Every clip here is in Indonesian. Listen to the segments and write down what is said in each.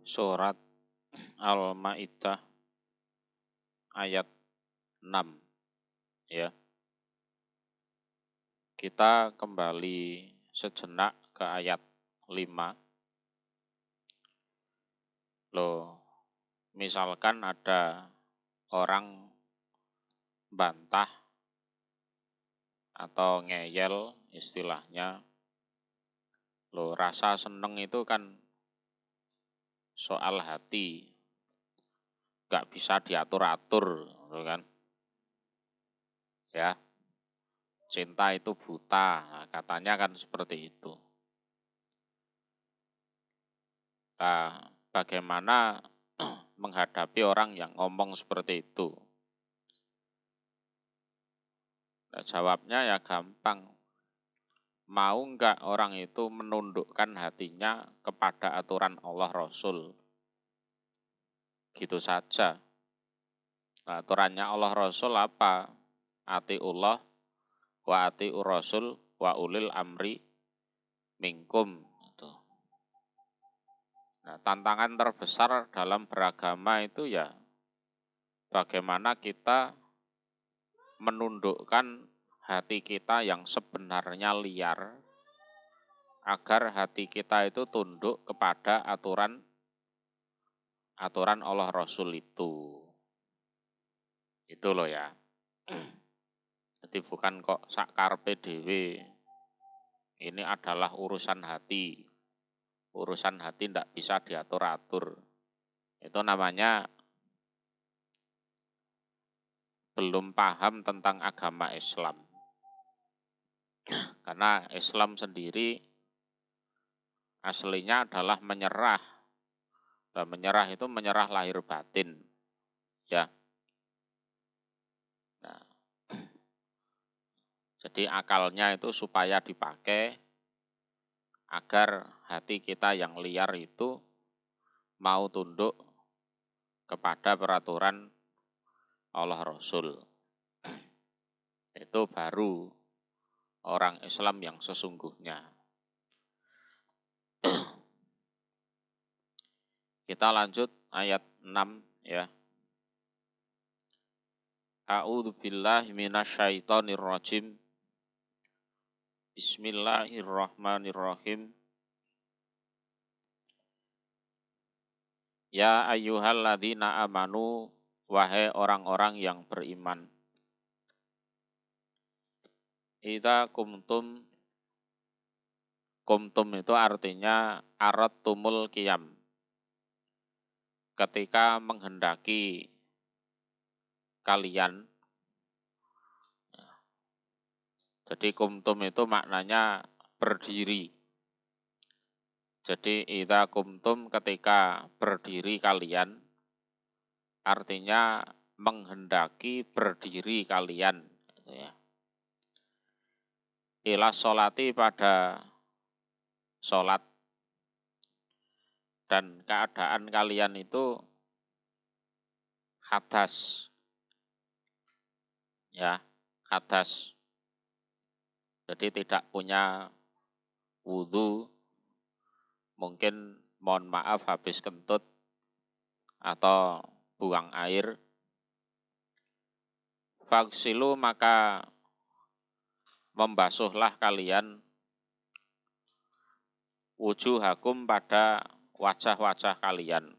Surat Al-Maidah ayat 6 ya. Kita kembali sejenak ke ayat 5. Loh, misalkan ada orang bantah atau ngeyel istilahnya. Loh, rasa seneng itu kan soal hati, gak bisa diatur-atur, kan? Ya, cinta itu buta, nah, katanya kan seperti itu. Nah, bagaimana menghadapi orang yang ngomong seperti itu? Nah, jawabnya ya gampang. Mau enggak orang itu menundukkan hatinya kepada aturan Allah Rasul? Gitu saja. Nah, aturannya Allah Rasul apa? Atiullah wa atiur Rasul wa ulil amri minkum. Nah, tantangan terbesar dalam beragama itu ya bagaimana kita menundukkan hati kita yang sebenarnya liar agar hati kita itu tunduk kepada aturan Allah Rasul itu. Itu loh ya. Jadi bukan kok sak karepe dhewe. Ini adalah urusan hati. Urusan hati tidak bisa diatur-atur. Itu namanya belum paham tentang agama Islam. Karena Islam sendiri aslinya adalah menyerah. Dan menyerah itu menyerah lahir batin. Ya. Nah, jadi akalnya itu supaya dipakai agar hati kita yang liar itu mau tunduk kepada peraturan Allah Rasul. Itu baru orang Islam yang sesungguhnya. Kita lanjut ayat 6 ya. A'udzu billahi minasyaitonir rajim. Bismillahirrahmanirrahim. Ya ayyuhalladzina amanu, wahai orang-orang yang beriman. Idza kumtum itu artinya aradtumul qiyam. Ketika menghendaki kalian. Jadi kumtum itu maknanya berdiri. Jadi idza kumtum ketika berdiri kalian, artinya menghendaki berdiri kalian. Ya. Ila sholati pada sholat. Dan keadaan kalian itu hadas. Ya, hadas. Jadi tidak punya wudhu, mungkin mohon maaf habis kentut atau buang air. Faghsilu maka membasuhlah kalian wujuhakum pada wajah-wajah kalian.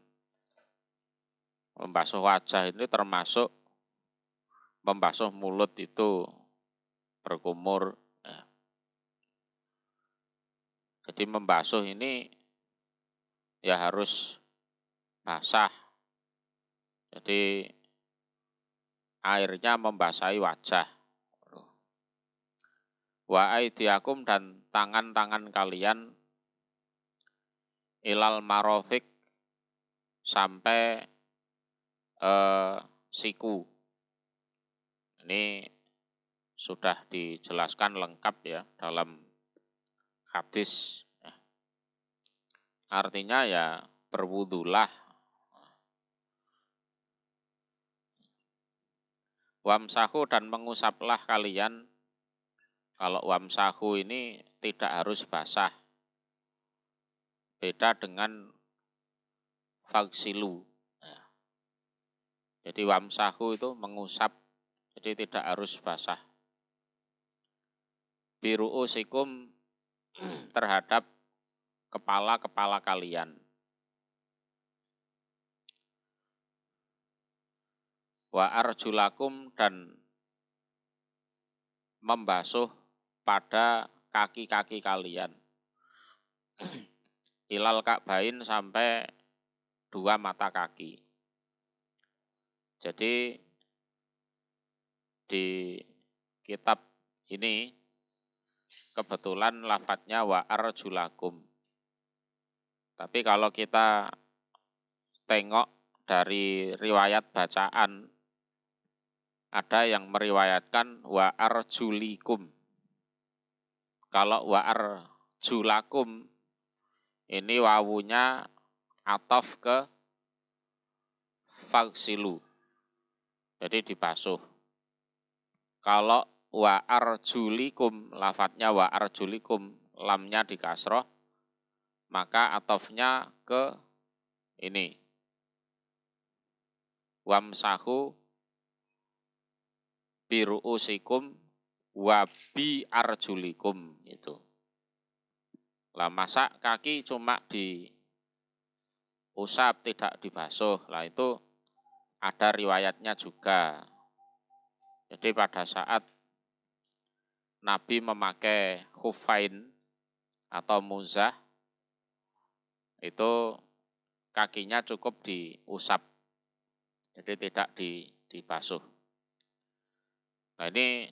Membasuh wajah ini termasuk membasuh mulut itu berkumur. Ya. Jadi membasuh ini ya harus basah. Jadi airnya membasahi wajah. Wa aidiakum dan tangan-tangan kalian ilal marofik sampai siku. Ini sudah dijelaskan lengkap ya dalam hadis. Artinya ya berwudulah. Wamsahu dan mengusaplah kalian. Kalau wamsahu ini tidak harus basah. Beda dengan fagsilu. Nah, jadi wamsahu itu mengusap, jadi tidak harus basah. Biru'usikum terhadap kepala-kepala kalian. Wa arjulakum dan membasuh pada kaki-kaki kalian. Ilal ka'bain sampai 2 mata kaki. Jadi di kitab ini kebetulan lafadznya wa arjulakum. Tapi kalau kita tengok dari riwayat bacaan, ada yang meriwayatkan wa arjulikum. Kalau wa arjulakum ini wawunya ataf ke fagsilu. Jadi dibasuh. Kalau wa arjulikum, lafadznya wa arjulikum, lamnya dikasroh, maka atofnya ke ini. Wamsahu biru'usikum wa bi arjulikum itu. Lah masa kaki cuma diusap tidak dibasuh. Lah itu ada riwayatnya juga. Jadi pada saat Nabi memakai khufain atau muzah, itu kakinya cukup diusap. Jadi tidak dibasuh. Nah ini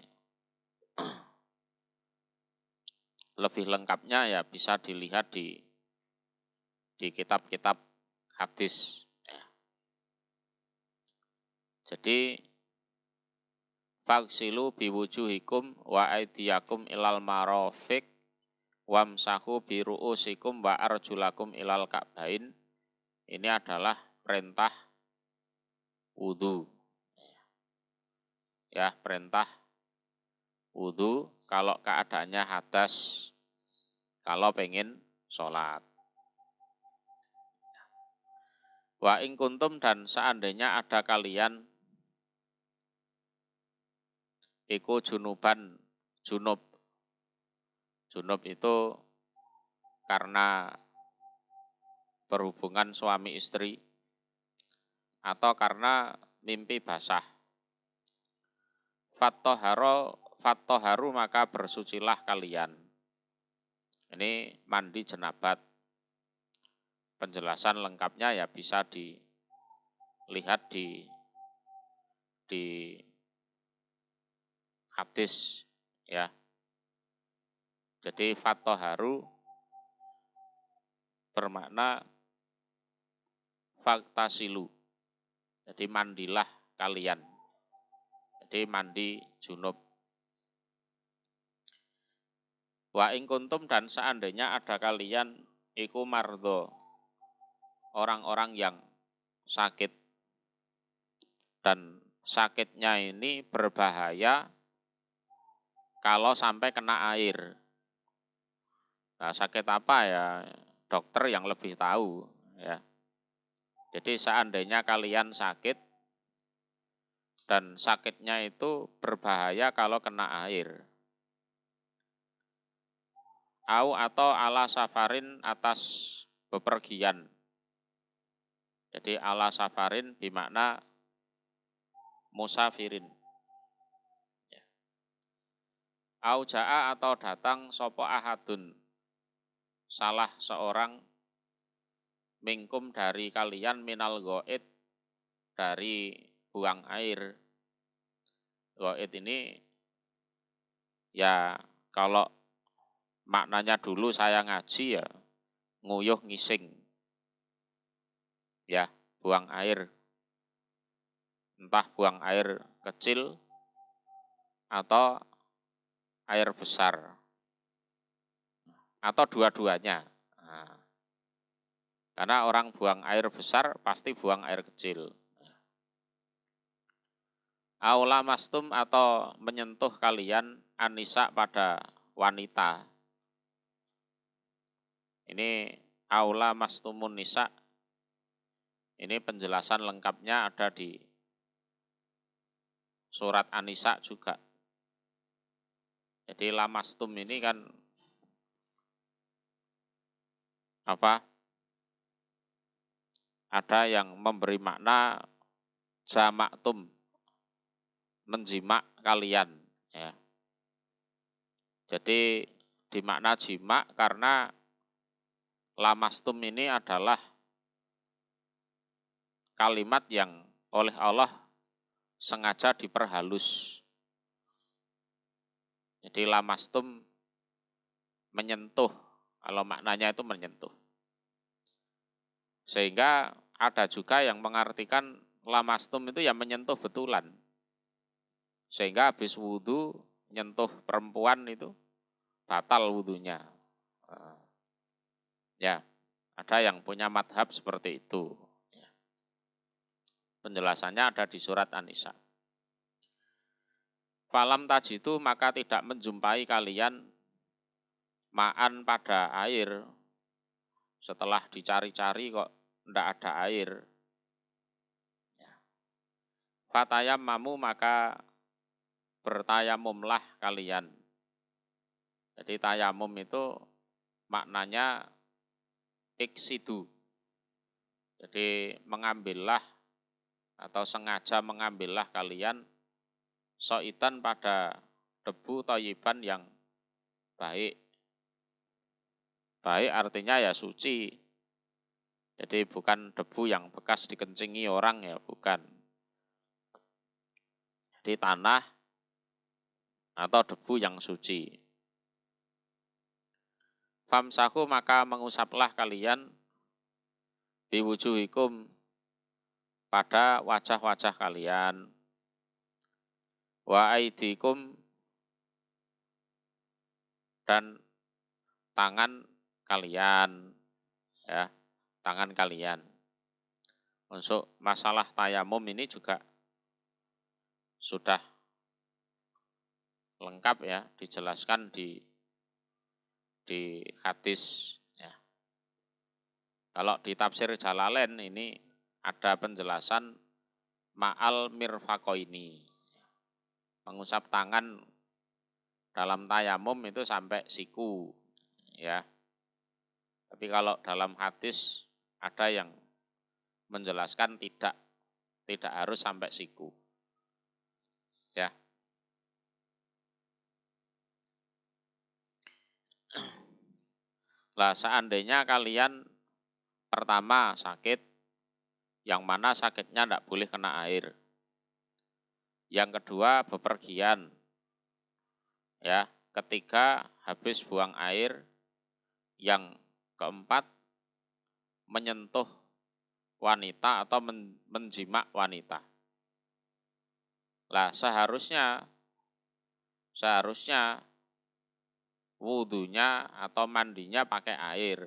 lebih lengkapnya ya bisa dilihat di kitab-kitab hadis. Ya. Jadi fagsilu biwujuhikum wa aidiyakum ilal marafiq wamsahu biru'usikum wa arjulakum ilal ka'bain. Ini adalah perintah wudu. Ya, perintah wudu kalau keadaannya hadas, kalau pengen sholat. Wa in kuntum dan seandainya ada kalian iku junuban, junub. Junub itu karena berhubungan suami istri atau karena mimpi basah. Fattoharu maka bersucilah kalian. Ini mandi jenabat. Penjelasan lengkapnya ya bisa dilihat di hadis ya. Jadi fattoharu bermakna faktasilu. Jadi mandilah kalian. Jadi mandi junub. Wa in kuntum dan seandainya ada kalian iku mardho, orang-orang yang sakit. Dan sakitnya ini berbahaya kalau sampai kena air. Nah, sakit apa ya? Dokter yang lebih tahu ya. Jadi seandainya kalian sakit dan sakitnya itu berbahaya kalau kena air. Atau ala safarin atas bepergian. Jadi ala safarin bermakna musafirin. Ja'a atau datang sopo ahadun. Salah seorang mingkum dari kalian minal ghaid dari buang air. Ghaid ini ya kalau maknanya dulu saya ngaji ya nguyuh ngising. Ya, buang air. Entah buang air kecil atau air besar. Atau dua-duanya. Nah, karena orang buang air besar pasti buang air kecil. Aula mastum atau menyentuh kalian anisa pada wanita. Ini aula mastumun nisa Ini penjelasan lengkapnya ada di surat An-Nisa juga. Jadi lamastum ini kan ada yang memberi makna jamaktum, menjimak kalian. Ya. Jadi dimakna jimak karena lamastum ini adalah kalimat yang oleh Allah sengaja diperhalus. Jadi lamastum menyentuh, kalau maknanya itu menyentuh. Sehingga ada juga yang mengartikan lamastum itu yang menyentuh betulan. Sehingga habis wudhu, nyentuh perempuan itu batal wudhunya. Ya, ada yang punya madhab seperti itu. Penjelasannya ada di surat An-Nisa. Falam tajidu maka tidak menjumpai kalian ma'an pada air. Setelah dicari-cari kok tidak ada air. Fatayammamu maka bertayamumlah kalian. Jadi tayamum itu maknanya iksidu. Jadi mengambillah atau sengaja mengambillah kalian soitan pada debu thayyiban yang baik. Baik artinya ya suci. Jadi bukan debu yang bekas dikencingi orang ya, bukan. Jadi tanah atau debu yang suci. Famsahu maka mengusaplah kalian biwujuhikum pada wajah-wajah kalian. Wa aidikum dan tangan kalian. Ya, tangan kalian. Untuk masalah tayamum ini juga sudah lengkap ya, dijelaskan di hadis ya. Kalau di tafsir Jalalain ini ada penjelasan ma'al mirfaqoini. Mengusap tangan dalam tayamum itu sampai siku ya. Tapi kalau dalam hadis ada yang menjelaskan tidak harus sampai siku. Ya. Lah seandainya kalian pertama sakit, yang mana sakitnya tidak boleh kena air. Yang kedua bepergian. Ya, ketiga habis buang air. Yang keempat menyentuh wanita atau menjimak wanita. Lah seharusnya wudhunya atau mandinya pakai air.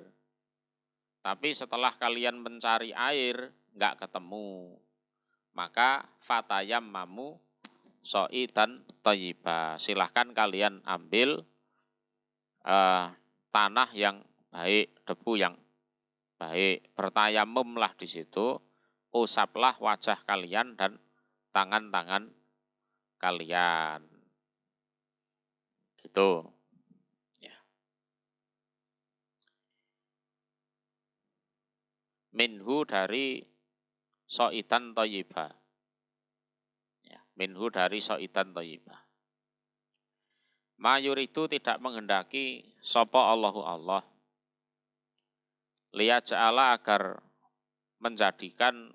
Tapi setelah kalian mencari air, nggak ketemu. Maka fatayammamu so'idan thayyiba. Silahkan kalian ambil tanah yang baik, debu yang baik. Bertayamumlah di situ, usaplah wajah kalian dan tangan-tangan kalian. Gitu. Minhu dari so'idan thayyiba. Ya, minhu dari so'idan thayyiba. Mayuridu tidak menghendaki sopo Allahu Allah. Liyaja'ala agar menjadikan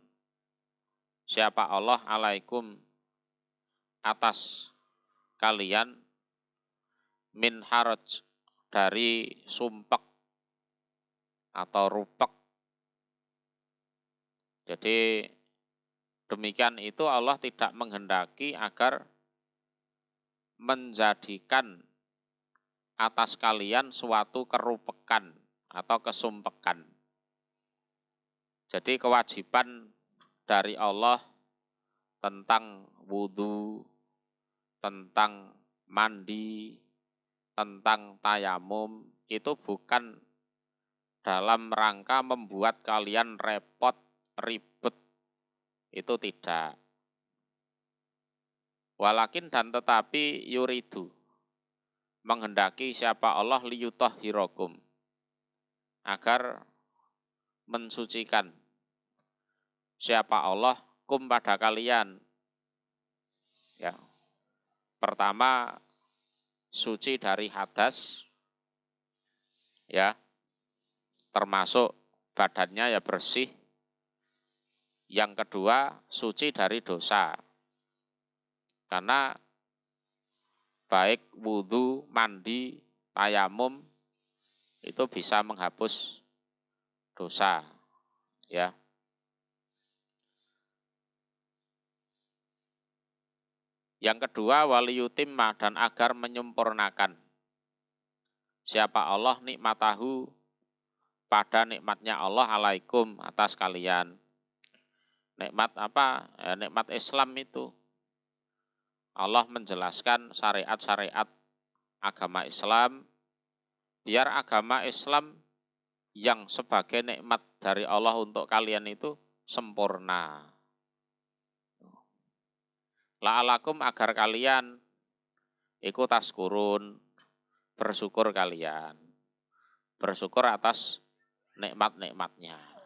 siapa Allah alaikum atas kalian min haraj dari sumpek atau rupek. Jadi demikian itu Allah tidak menghendaki agar menjadikan atas kalian suatu kerupekan atau kesumpekan. Jadi kewajiban dari Allah tentang wudhu, tentang mandi, tentang tayamum itu bukan dalam rangka membuat kalian repot ribet, itu tidak. Walakin dan tetapi yuridu, menghendaki siapa Allah liyutahhirakum, agar mensucikan siapa Allah kum pada kalian. Ya. Pertama, suci dari hadas, ya, termasuk badannya ya bersih. Yang kedua, suci dari dosa. Karena baik wudhu, mandi, tayamum itu bisa menghapus dosa, ya. Yang kedua, waliyutimma, dan agar menyempurnakan siapa Allah nikmatahu, pada nikmatnya Allah alaikum, atas kalian. Nikmat apa? Nikmat Islam itu. Allah menjelaskan syariat-syariat agama Islam, biar agama Islam yang sebagai nikmat dari Allah untuk kalian itu sempurna. La'alakum, agar kalian ikut taskurun, bersyukur kalian. Bersyukur atas nikmat-nikmatnya.